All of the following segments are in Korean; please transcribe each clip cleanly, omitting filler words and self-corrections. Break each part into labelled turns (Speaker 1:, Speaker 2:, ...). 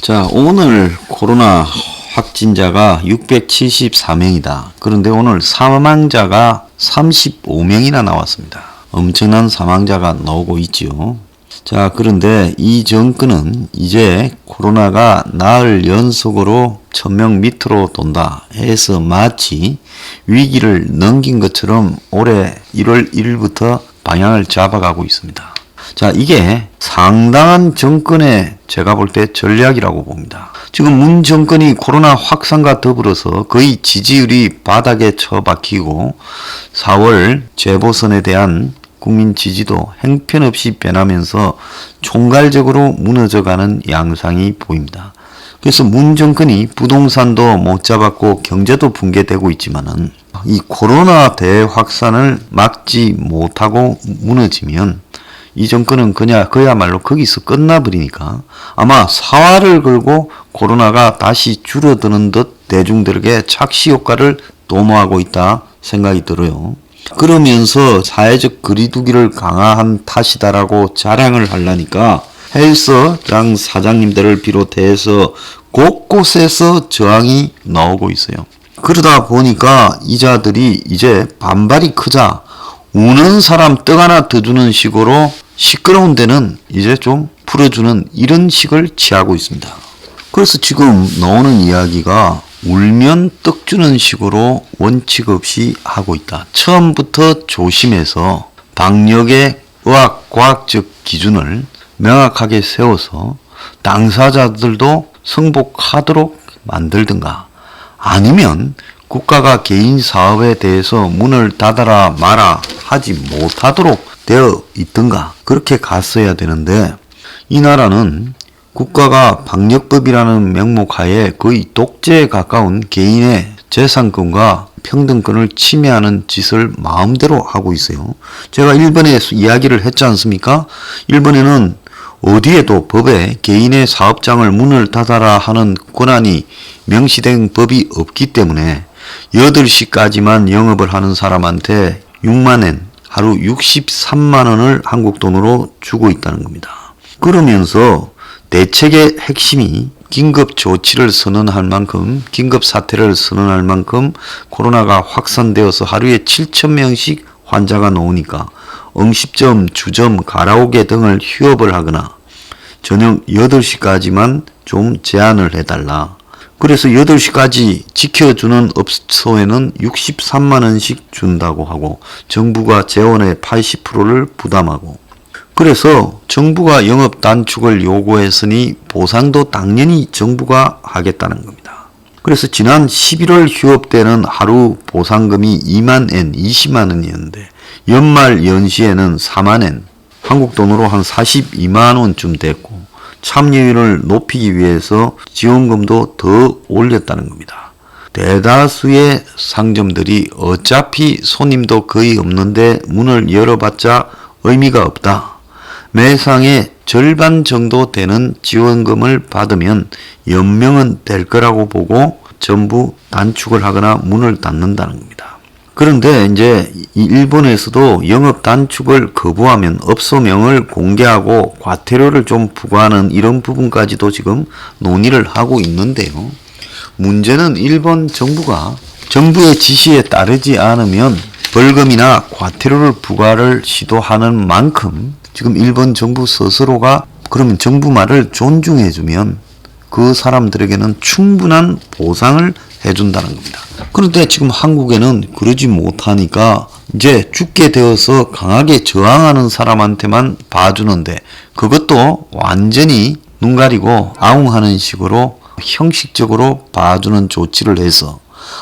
Speaker 1: 자, 오늘 코로나 확진자가 674명이다. 그런데 오늘 사망자가 35명이나 나왔습니다. 엄청난 사망자가 나오고 있지요. 자, 그런데 이 정권은 이제 코로나가 나흘 연속으로 1000명 밑으로 돈다 해서 마치 위기를 넘긴 것처럼 올해 1월 1일부터 방향을 잡아가고 있습니다. 자, 이게 상당한 정권의 제가 볼 때 전략이라고 봅니다. 지금 문 정권이 코로나 확산과 더불어서 거의 지지율이 바닥에 처박히고 4월 재보선에 대한 국민 지지도 형편없이 변하면서 총괄적으로 무너져가는 양상이 보입니다. 그래서 문 정권이 부동산도 못 잡았고 경제도 붕괴되고 있지만은 이 코로나 대확산을 막지 못하고 무너지면 이 정권은 그야말로 거기서 끝나버리니까 아마 사활을 걸고 코로나가 다시 줄어드는 듯 대중들에게 착시 효과를 도모하고 있다 생각이 들어요. 그러면서 사회적 거리두기를 강화한 탓이다라고 자랑을 하려니까 헬스장 사장님들을 비롯해서 곳곳에서 저항이 나오고 있어요. 그러다 보니까 이자들이 이제 반발이 크자 우는 사람 떡 하나 더 주는 식으로 시끄러운 데는 이제 좀 풀어주는 이런 식을 취하고 있습니다. 그래서 지금 나오는 이야기가 울면 떡 주는 식으로 원칙 없이 하고 있다. 처음부터 조심해서 방역의 과학적 기준을 명확하게 세워서 당사자들도 승복하도록 만들든가 아니면 국가가 개인 사업에 대해서 문을 닫아라 마라 하지 못하도록 되어 있든가 그렇게 갔어야 되는데 이 나라는 국가가 방역법이라는 명목하에 거의 독재에 가까운 개인의 재산권과 평등권을 침해하는 짓을 마음대로 하고 있어요. 제가 일본에 이야기를 했지 않습니까? 일본에는 어디에도 법에 개인의 사업장을 문을 닫아라 하는 권한이 명시된 법이 없기 때문에 8시까지만 영업을 하는 사람한테 6만엔 하루 63만 원을 한국 돈으로 주고 있다는 겁니다. 그러면서 대책의 핵심이 긴급 조치를 선언할 만큼 긴급 사태를 선언할 만큼 코로나가 확산되어서 하루에 7,000명씩 환자가 나오니까 음식점, 주점, 가라오케 등을 휴업을 하거나 저녁 8시까지만 좀 제한을 해달라. 그래서 8시까지 지켜주는 업소에는 63만 원씩 준다고 하고 정부가 재원의 80%를 부담하고 그래서 정부가 영업 단축을 요구했으니 보상도 당연히 정부가 하겠다는 겁니다. 그래서 지난 11월 휴업 때는 하루 보상금이 2만 엔, 20만 원이었는데 연말 연시에는 4만 엔, 한국 돈으로 한 42만 원쯤 됐고 참여율을 높이기 위해서 지원금도 더 올렸다는 겁니다. 대다수의 상점들이 어차피 손님도 거의 없는데 문을 열어봤자 의미가 없다. 매상의 절반 정도 되는 지원금을 받으면 연명은 될 거라고 보고 전부 단축을 하거나 문을 닫는다는 겁니다. 그런데 이제 일본에서도 영업 단축을 거부하면 업소명을 공개하고 과태료를 좀 부과하는 이런 부분까지도 지금 논의를 하고 있는데요. 문제는 일본 정부가 정부의 지시에 따르지 않으면 벌금이나 과태료를 부과를 시도하는 만큼 지금 일본 정부 스스로가 그러면 정부 말을 존중해주면 그 사람들에게는 충분한 보상을 해준다는 겁니다. 그런데 지금 한국에는 그러지 못하니까 이제 죽게 되어서 강하게 저항하는 사람한테만 봐주는데 그것도 완전히 눈 가리고 아웅하는 식으로 형식적으로 봐주는 조치를 해서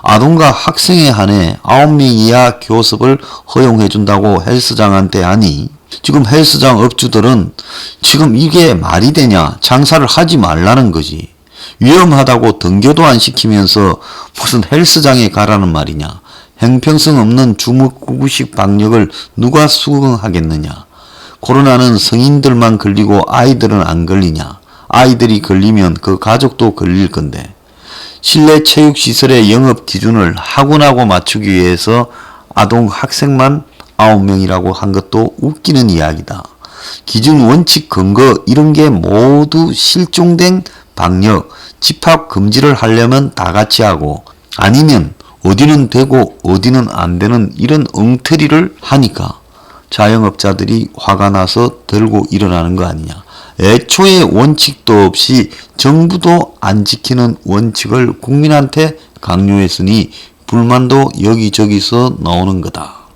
Speaker 1: 아동과 학생에 한해 9명 이하 교섭을 허용해준다고 헬스장한테 하니 지금 헬스장 업주들은 지금 이게 말이 되냐 장사를 하지 말라는 거지. 위험하다고 등교도 안 시키면서 무슨 헬스장에 가라는 말이냐. 형평성 없는 주무구구식 방역을 누가 수긍하겠느냐. 코로나는 성인들만 걸리고 아이들은 안 걸리냐. 아이들이 걸리면 그 가족도 걸릴 건데. 실내 체육시설의 영업 기준을 학원하고 맞추기 위해서 아동 학생만 9명이라고 한 것도 웃기는 이야기다. 기준 원칙 근거 이런 게 모두 실종된 방역, 집합 금지를 하려면 다 같이 하고 아니면 어디는 되고 어디는 안 되는 이런 엉터리를 하니까 자영업자들이 화가 나서 들고 일어나는 거 아니냐. 애초에 원칙도 없이 정부도 안 지키는 원칙을 국민한테 강요했으니 불만도 여기저기서 나오는 거다.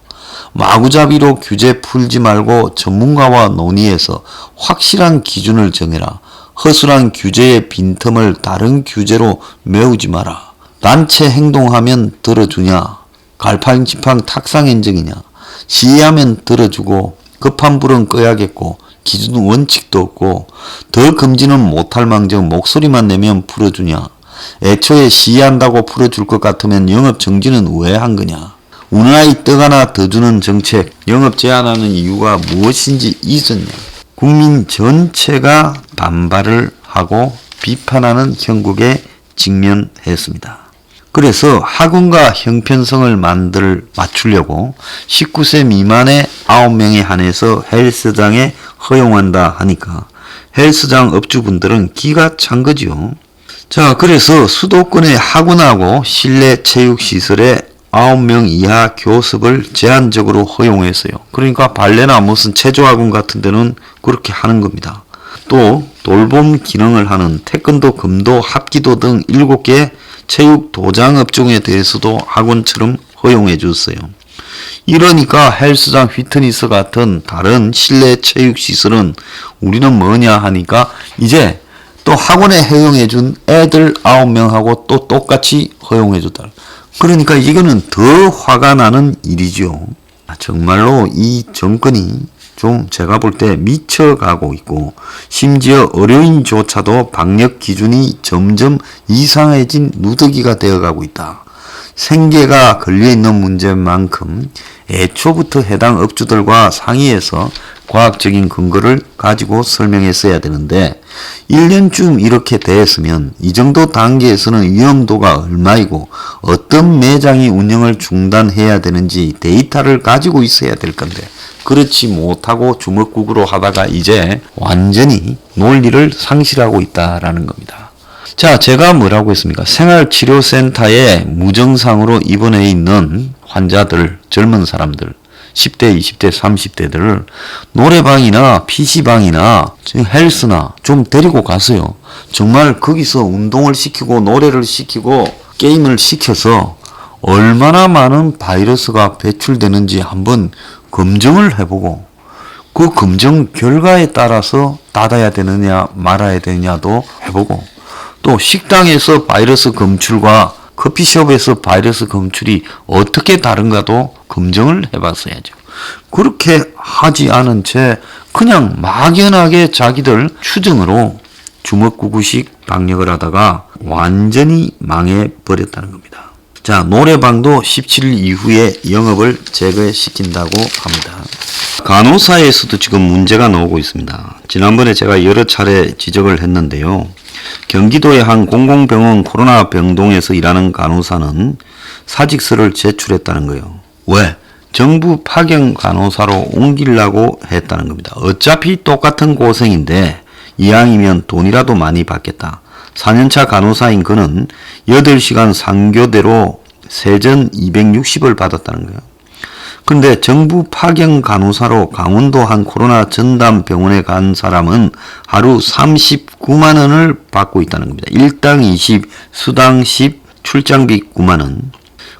Speaker 1: 마구잡이로 규제 풀지 말고 전문가와 논의해서 확실한 기준을 정해라. 허술한 규제의 빈틈을 다른 규제로 메우지 마라. 단체 행동하면 들어주냐? 갈팡질팡 탁상행정이냐? 시위하면 들어주고 급한 불은 꺼야겠고 기준 원칙도 없고 더 금지는 못할 망정 목소리만 내면 풀어주냐? 애초에 시위한다고 풀어줄 것 같으면 영업 정지는 왜 한 거냐? 우는 아이 떡 하나 더 주는 정책, 영업 제한하는 이유가 무엇인지 있었냐? 국민 전체가 반발을 하고 비판하는 형국에 직면했습니다. 그래서 학원과 형편성을 맞추려고 19세 미만의 9명에 한해서 헬스장에 허용한다 하니까 헬스장 업주분들은 기가 찬 거지요. 자, 그래서 수도권의 학원하고 실내 체육시설에 9명 이하 교습을 제한적으로 허용했어요. 그러니까 발레나 무슨 체조학원 같은 데는 그렇게 하는 겁니다. 또 돌봄 기능을 하는 태권도, 금도, 합기도 등 7개 체육 도장 업종에 대해서도 학원처럼 허용해 줬어요. 이러니까 헬스장, 피트니스 같은 다른 실내 체육시설은 우리는 뭐냐 하니까 이제 또 학원에 허용해 준 애들 9명하고 또 똑같이 허용해 줬다. 그러니까 이거는 더 화가 나는 일이죠. 정말로 이 정권이 좀 제가 볼 때 미쳐가고 있고 심지어 의료인조차도 방역 기준이 점점 이상해진 누더기가 되어가고 있다. 생계가 걸려있는 문제만큼 애초부터 해당 업주들과 상의해서 과학적인 근거를 가지고 설명했어야 되는데 1년쯤 이렇게 됐으면 이 정도 단계에서는 위험도가 얼마이고 어떤 매장이 운영을 중단해야 되는지 데이터를 가지고 있어야 될 건데 그렇지 못하고 주먹국으로 하다가 이제 완전히 논리를 상실하고 있다라는 겁니다. 자, 제가 뭐라고 했습니까? 생활치료센터에 무증상으로 입원해 있는 환자들, 젊은 사람들 10대, 20대, 30대들을 노래방이나 PC방이나 헬스나 좀 데리고 가세요. 정말 거기서 운동을 시키고 노래를 시키고 게임을 시켜서 얼마나 많은 바이러스가 배출되는지 한번 검증을 해보고 그 검증 결과에 따라서 닫아야 되느냐 말아야 되느냐도 해보고 또 식당에서 바이러스 검출과 커피숍에서 바이러스 검출이 어떻게 다른가도 검증을 해봤어야죠. 그렇게 하지 않은 채 그냥 막연하게 자기들 추정으로 주먹구구식 방역을 하다가 완전히 망해버렸다는 겁니다. 자, 노래방도 17일 이후에 영업을 재개시킨다고 합니다. 간호사에서도 지금 문제가 나오고 있습니다. 지난번에 제가 여러 차례 지적을 했는데요. 경기도의 한 공공병원 코로나 병동에서 일하는 간호사는 사직서를 제출했다는 거예요. 왜? 정부 파견 간호사로 옮기려고 했다는 겁니다. 어차피 똑같은 고생인데 이왕이면 돈이라도 많이 받겠다. 4년차 간호사인 그는 8시간 상교대로 세전 260을 받았다는 거예요. 근데 정부 파견 간호사로 강원도 한 코로나 전담 병원에 간 사람은 하루 39만 원을 받고 있다는 겁니다. 일당 20, 수당 10, 출장비 9만 원.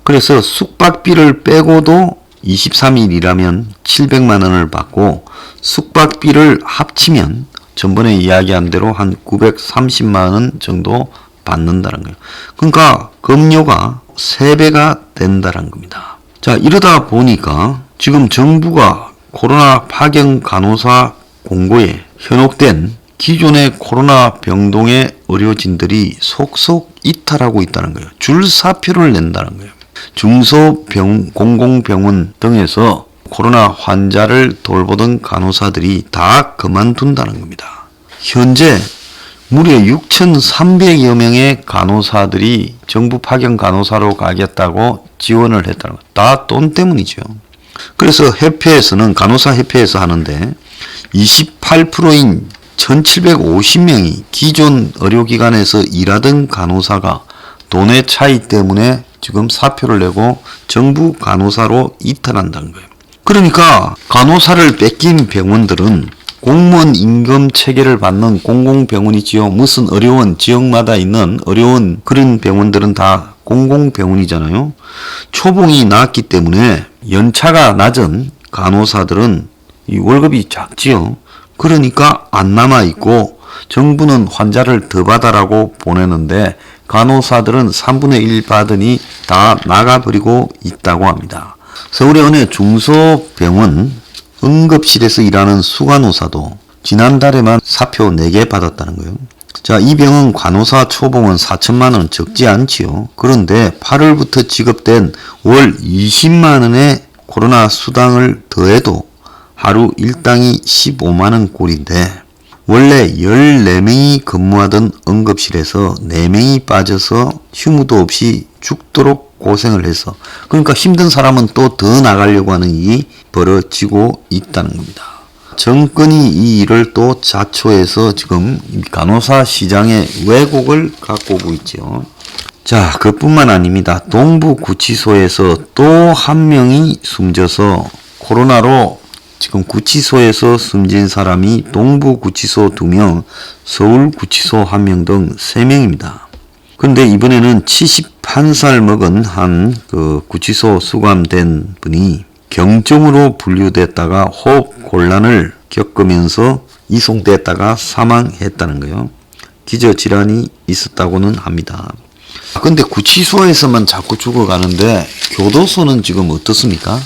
Speaker 1: 그래서 숙박비를 빼고도 23일 일하면 700만 원을 받고 숙박비를 합치면 전번에 이야기한 대로 한 930만 원 정도 받는다는 거예요. 그러니까 급료가 3배가 된다는 겁니다. 자, 이러다 보니까 지금 정부가 코로나 파견 간호사 공고에 현혹된 기존의 코로나 병동의 의료진들이 속속 이탈하고 있다는 거예요. 줄사표를 낸다는 거예요. 공공병원 등에서 코로나 환자를 돌보던 간호사들이 다 그만둔다는 겁니다. 현재 무려 6,300여 명의 간호사들이 정부 파견 간호사로 가겠다고 지원을 했다는 것. 다 돈 때문이죠. 그래서 협회에서는 간호사 협회에서 하는데 28%인 1750명이 기존 의료기관에서 일하던 간호사가 돈의 차이 때문에 지금 사표를 내고 정부 간호사로 이탈한다는 거예요. 그러니까 간호사를 뺏긴 병원들은 공무원 임금 체계를 받는 공공병원이지요. 무슨 의료원, 지역마다 있는 의료원, 그런 병원들은 다 공공병원이잖아요. 초봉이 낮기 때문에 연차가 낮은 간호사들은 이 월급이 작지요. 그러니까 안 남아있고 정부는 환자를 더 받아라고 보내는데 간호사들은 3분의 1 받으니 다 나가버리고 있다고 합니다. 서울의 어느 중소병원 응급실에서 일하는 수간호사도 지난달에만 사표 4개 받았다는 거예요. 자, 이 병원 간호사 초봉은 4천만 원, 적지 않지요. 그런데 8월부터 지급된 월 20만 원의 코로나 수당을 더해도 하루 일당이 15만 원 꼴인데 원래 14명이 근무하던 응급실에서 4명이 빠져서 휴무도 없이 죽도록 고생을 해서, 그러니까 힘든 사람은 또 더 나가려고 하는 일이 벌어지고 있다는 겁니다. 정권이 이 일을 또 자초해서 지금 간호사 시장의 왜곡을 갖고 오고 있죠. 자, 그뿐만 아닙니다. 동부구치소에서 또 한 명이 숨져서 코로나로 지금 구치소에서 숨진 사람이 동부구치소 2명, 서울구치소 1명 등 3명입니다. 근데 이번에는 71살 먹은 한 그 구치소 수감된 분이 경증으로 분류됐다가 호흡 곤란을 겪으면서 이송됐다가 사망했다는 거예요. 기저질환이 있었다고는 합니다. 근데 구치소에서만 자꾸 죽어가는데 교도소는 지금 어떻습니까?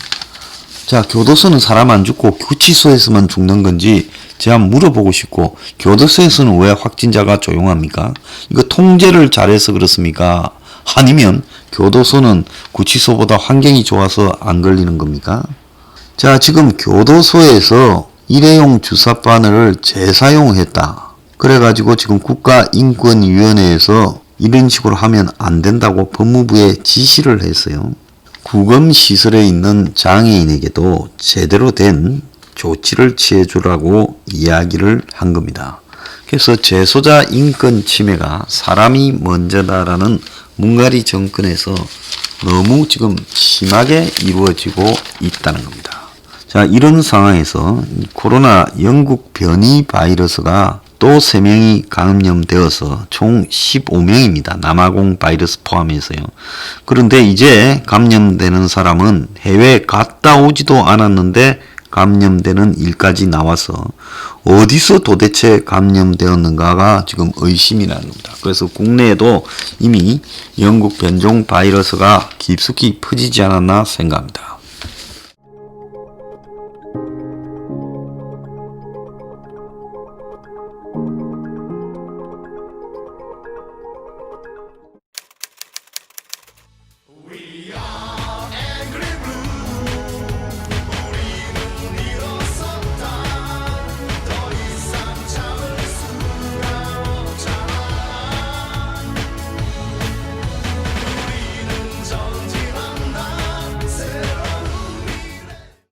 Speaker 1: 자, 교도소는 사람 안 죽고 구치소에서만 죽는 건지 제가 물어보고 싶고, 교도소에서는 왜 확진자가 조용합니까? 이거 통제를 잘해서 그렇습니까? 아니면 교도소는 구치소보다 환경이 좋아서 안 걸리는 겁니까? 자, 지금 교도소에서 일회용 주사 바늘을 재사용했다. 그래가지고 지금 국가인권위원회에서 이런 식으로 하면 안 된다고 법무부에 지시를 했어요. 구금시설에 있는 장애인에게도 제대로 된 조치를 취해주라고 이야기를 한 겁니다. 그래서 재소자 인권 침해가 사람이 먼저다라는 문가리 정권에서 너무 지금 심하게 이루어지고 있다는 겁니다. 자, 이런 상황에서 코로나 영국 변이 바이러스가 또 3명이 감염되어서 총 15명입니다. 남아공 바이러스 포함해서요. 그런데 이제 감염되는 사람은 해외 갔다 오지도 않았는데 감염되는 일까지 나와서 어디서 도대체 감염되었는가가 지금 의심이 나는 겁니다. 그래서 국내에도 이미 영국 변종 바이러스가 깊숙이 퍼지지 않았나 생각합니다.